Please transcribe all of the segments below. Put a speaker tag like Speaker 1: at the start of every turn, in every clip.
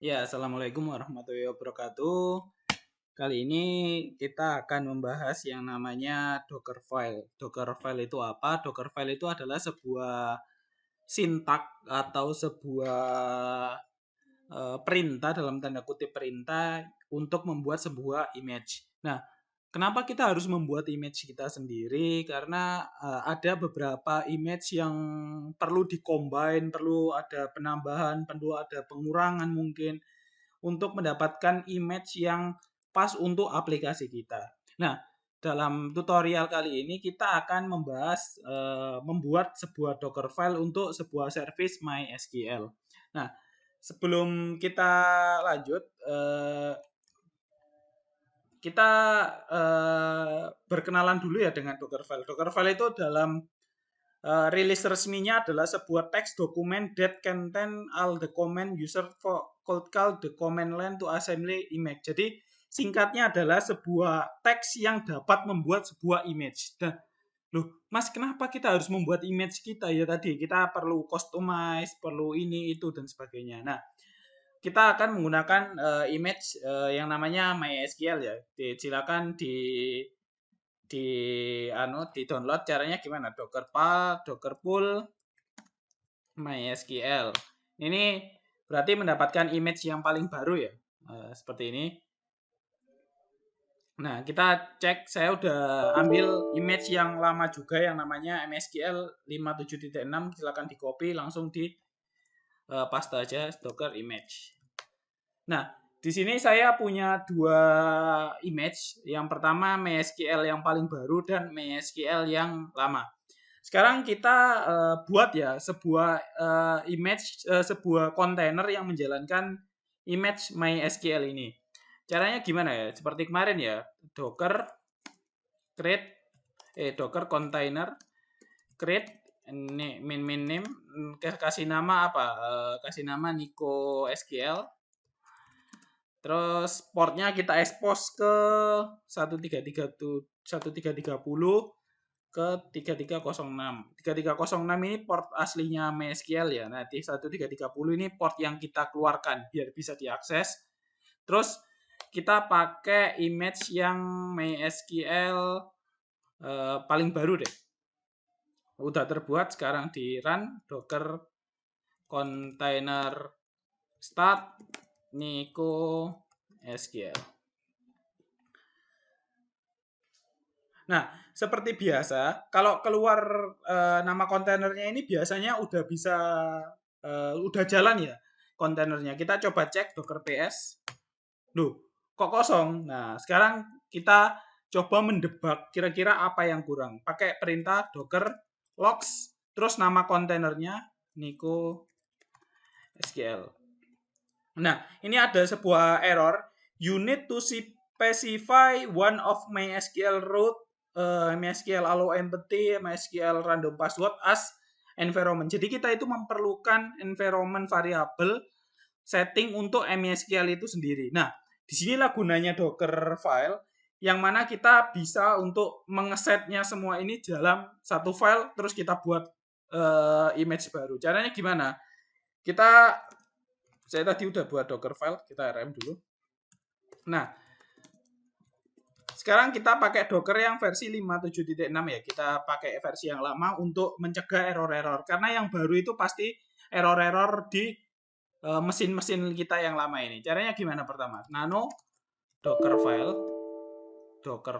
Speaker 1: Ya, Assalamualaikum warahmatullahi wabarakatuh. Kali ini kita akan membahas yang namanya Dockerfile. Dockerfile itu apa? Dockerfile itu adalah sebuah sintak atau sebuah perintah dalam tanda kutip perintah untuk membuat sebuah image. Nah, kenapa kita harus membuat image kita sendiri? Karena ada beberapa image yang perlu dikombine, perlu ada penambahan, perlu ada pengurangan mungkin untuk mendapatkan image yang pas untuk aplikasi kita. Nah, dalam tutorial kali ini kita akan membahas membuat sebuah Dockerfile untuk sebuah service MySQL. Nah, sebelum kita lanjut, kita berkenalan dulu ya dengan Dockerfile. Dockerfile itu dalam rilis resminya adalah sebuah teks dokumen that contain all the command user could call the command line to assembly image. Jadi singkatnya adalah sebuah teks yang dapat membuat sebuah image. Dan loh, Mas, kenapa kita harus membuat image kita ya tadi? Kita perlu customize, perlu ini itu dan sebagainya. Nah, kita akan menggunakan image yang namanya MySQL ya. Silakan di download. Caranya gimana? Dockerpool MySQL. Ini berarti mendapatkan image yang paling baru ya. Seperti ini. Nah, kita cek, saya udah ambil image yang lama juga yang namanya MySQL 57.6. Silakan di copy langsung di paste aja Docker image. Nah, di sini saya punya dua image. Yang pertama MySQL yang paling baru dan MySQL yang lama. Sekarang kita buat ya sebuah image, sebuah kontainer yang menjalankan image MySQL ini. Caranya gimana ya? Seperti kemarin ya, Docker Docker container create main name, kasih nama apa? Kasih nama Nico SQL. Terus portnya kita expose ke 1330 ke 3306. 3306 ini port aslinya MySQL ya. Nah, di 1330 ini port yang kita keluarkan biar bisa diakses. Terus kita pakai image yang MySQL paling baru deh. Udah terbuat, sekarang di run docker container start Nico SQL. Nah, seperti biasa, kalau keluar nama kontainernya ini biasanya udah bisa, udah jalan ya kontainernya. Kita coba cek docker ps. Loh, kok kosong? Nah, sekarang kita coba mendebak kira-kira apa yang kurang. Pakai perintah docker logs, terus nama kontainernya Nico SQL. Nah, ini ada sebuah error. You need to specify one of MySQL root, MySQL allow empty, MySQL random password as environment. Jadi kita itu memerlukan environment variable setting untuk MySQL itu sendiri. Nah, disinilah gunanya Docker file yang mana kita bisa untuk mengesetnya semua ini dalam satu file terus kita buat image baru. Caranya gimana? Saya tadi udah buat Docker file, kita rm dulu. Nah, sekarang kita pakai Docker yang versi 57.6 ya. Kita pakai versi yang lama untuk mencegah error-error. Karena yang baru itu pasti error-error di mesin-mesin kita yang lama ini. Caranya gimana pertama? Nano Docker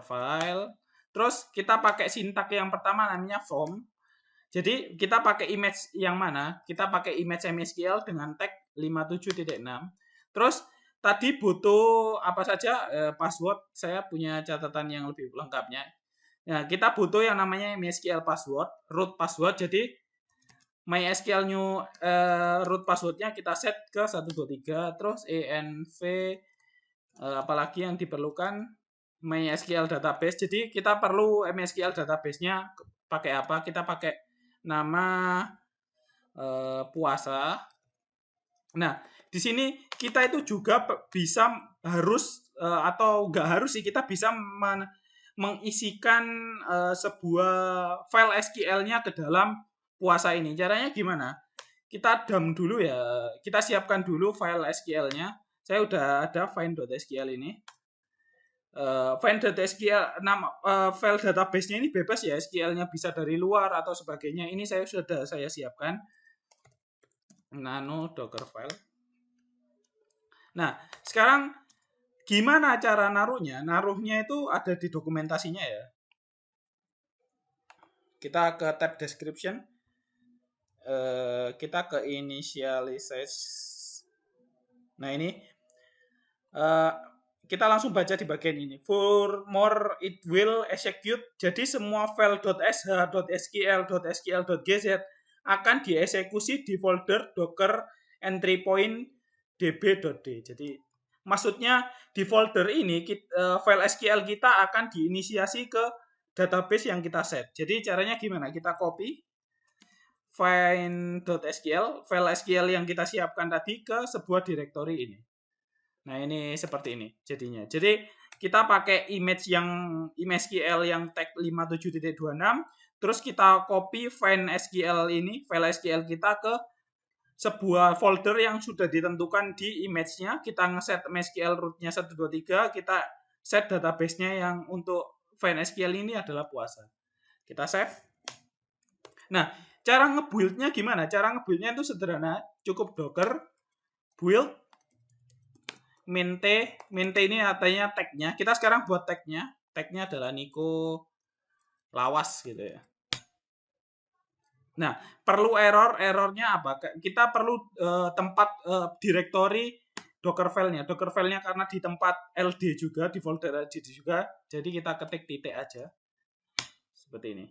Speaker 1: file. Terus kita pakai sintak yang pertama namanya from. Jadi kita pakai image yang mana? Kita pakai image MySQL dengan tag 57.6. Terus tadi butuh apa saja password. Saya punya catatan yang lebih lengkapnya. Nah, kita butuh yang namanya MySQL password, root password. Jadi MySQL new root passwordnya kita set ke 123. Terus env apalagi yang diperlukan MySQL database. Jadi kita perlu MySQL database-nya pakai apa? Kita pakai nama puasa. Nah, di sini kita itu juga bisa atau nggak harus sih, kita bisa mengisikan sebuah file SQL-nya ke dalam puasa ini. Caranya gimana? kita dump dulu ya. Kita siapkan dulu file SQL-nya. Saya udah ada find.sql ini. Find.sql file database-nya ini bebas ya, SQL-nya bisa dari luar atau sebagainya. Ini sudah saya siapkan. Nano docker file. Nah, sekarang gimana cara naruhnya? Naruhnya itu ada di dokumentasinya ya. Kita ke tab description. Kita ke initialize. Nah, ini kita langsung baca di bagian ini. For more it will execute. Jadi semua file .sh, .sql, .sql.gz akan dieksekusi di folder docker entry point db.d. Jadi maksudnya di folder ini file SQL kita akan diinisiasi ke database yang kita set. Jadi caranya gimana? Kita copy find.sql, file SQL yang kita siapkan tadi ke sebuah directory ini. Nah, ini seperti ini jadinya. Jadi kita pakai image SQL yang tag 57.26, terus kita copy find SQL ini, file SQL kita ke sebuah folder yang sudah ditentukan di image-nya. Kita ngeset MySQL root-nya 123, kita set database-nya yang untuk find SQL ini adalah puasa. Kita save. Nah, cara nge-build-nya gimana? Cara nge-build-nya itu sederhana, cukup docker build Mente ini artinya tag-nya. Kita sekarang buat tag-nya. Tag-nya adalah Niko Lawas gitu ya. Nah, perlu errornya apa? Kita perlu tempat directory docker file-nya. Docker file-nya karena di tempat LD juga, di folder LD juga. Jadi kita ketik titik aja. Seperti ini.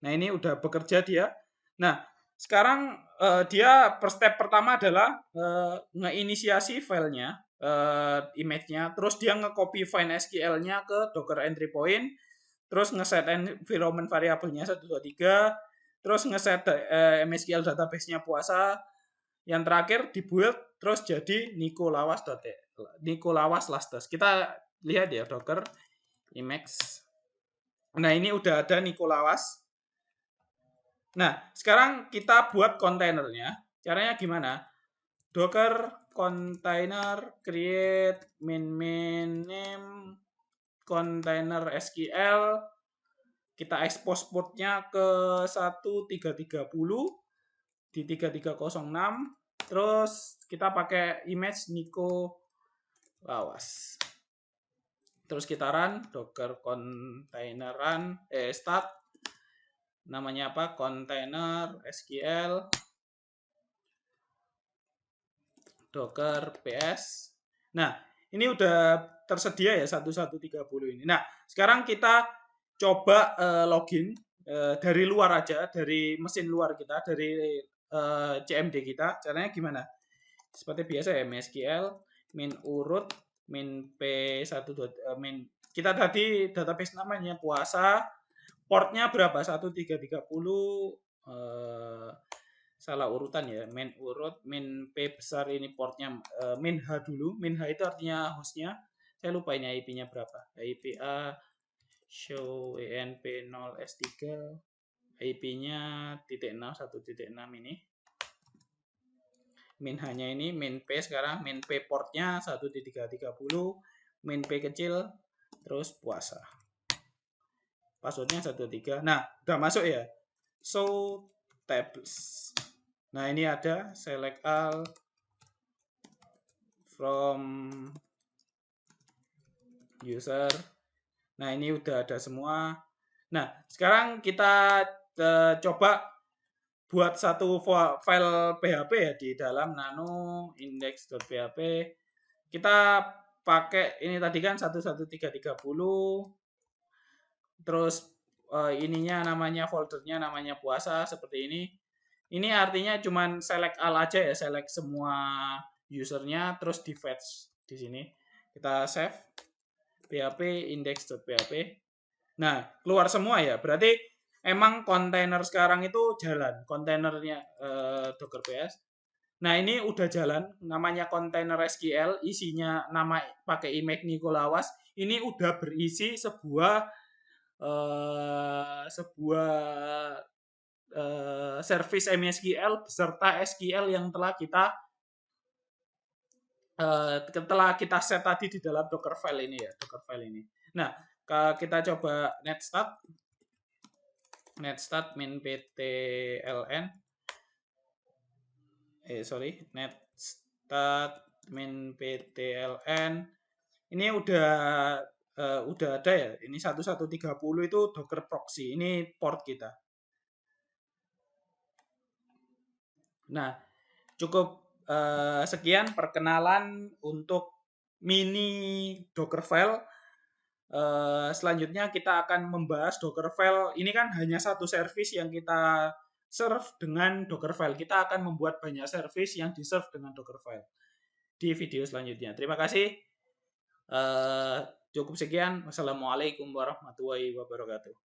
Speaker 1: Nah, ini udah bekerja dia. Nah, sekarang dia step pertama adalah ngeinisiasi filenya. Image-nya, terus dia nge-copy find SQL-nya ke docker entry point, terus nge-set environment variable-nya 123, terus nge-set MySQL database-nya puasa, yang terakhir di-build, terus jadi Niko Lawas lastes. Kita lihat ya docker image. Nah, ini udah ada Niko Lawas. Nah, sekarang kita buat kontainernya. Caranya gimana? Docker container create main name container SQL, kita expose portnya ke 1330 di 3306, terus kita pakai image Niko Lawas, terus kita run docker container run start, namanya apa, container SQL docker ps. Nah, ini udah tersedia ya 1130 ini. Nah, sekarang kita coba login dari luar aja, dari mesin luar kita, dari CMD kita. Caranya gimana? Seperti biasa ya, MySQL min urut min p1 min, kita tadi database namanya puasa, portnya berapa? 1330, salah urutan ya, min urut min p besar, ini portnya min h dulu. Min h itu artinya hostnya, saya lupa ini IP-nya berapa. IPA show enp 0 s3, IP-nya .0 1.6 ini. Min h-nya ini, min p sekarang, min p portnya 1330, min p kecil, terus puasa. Passwordnya 13. Nah, udah masuk ya. So tables. Nah, ini ada select all from user. Nah, ini udah ada semua. Nah, sekarang kita coba buat satu file PHP ya di dalam nano index.php. Kita pakai ini tadi kan 11330. Terus ininya namanya foldernya namanya puasa seperti ini. Ini artinya cuman select all aja ya, select semua usernya, terus di fetch di sini. Kita save php index.php. Nah, keluar semua ya. Berarti emang kontainer sekarang itu jalan, kontainernya Docker PS. Nah, ini udah jalan, namanya kontainer SQL, isinya nama pakai image Niko Lawas. Ini udah berisi sebuah service MySQL beserta SQL yang telah kita set tadi di dalam Dockerfile ini ya, Dockerfile ini. Nah, kita coba netstart min ptln netstart min ptln ini udah ada ya. Ini 1130 itu Docker proxy. Ini port kita. Nah, cukup sekian perkenalan untuk mini Dockerfile. Selanjutnya kita akan membahas Dockerfile. Ini kan hanya satu service yang kita serve dengan Dockerfile. Kita akan membuat banyak service yang di-serve dengan Dockerfile di video selanjutnya. Terima kasih. Cukup sekian. Wassalamualaikum warahmatullahi wabarakatuh.